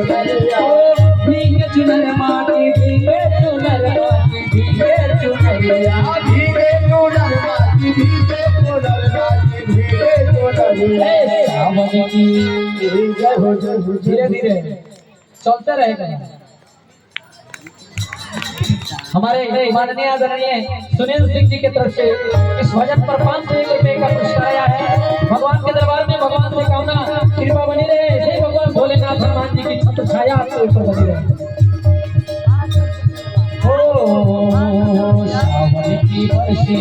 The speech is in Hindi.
चुनरिया भीगे चुनर माटी भीगे चुनर माटी भीगे चुनरिया भीगे चुनर माटी भीगे चुनर माटी भीगे चुनरिया सावन की जय हो धीरे धीरे चलते रहेगा। हमारे माननीय आदरणीय सुनील सिंह जी की तरफ से इस भजन पर 501 रुपए का पुरस्कार आया है। भगवान के दरबार में भगवान से कामना कृपा बनी रहे, जय भगवान भोलेनाथ हनुमान जी की छत्र छाया आपके ऊपर बनी रहे। ओ सावन की बरसे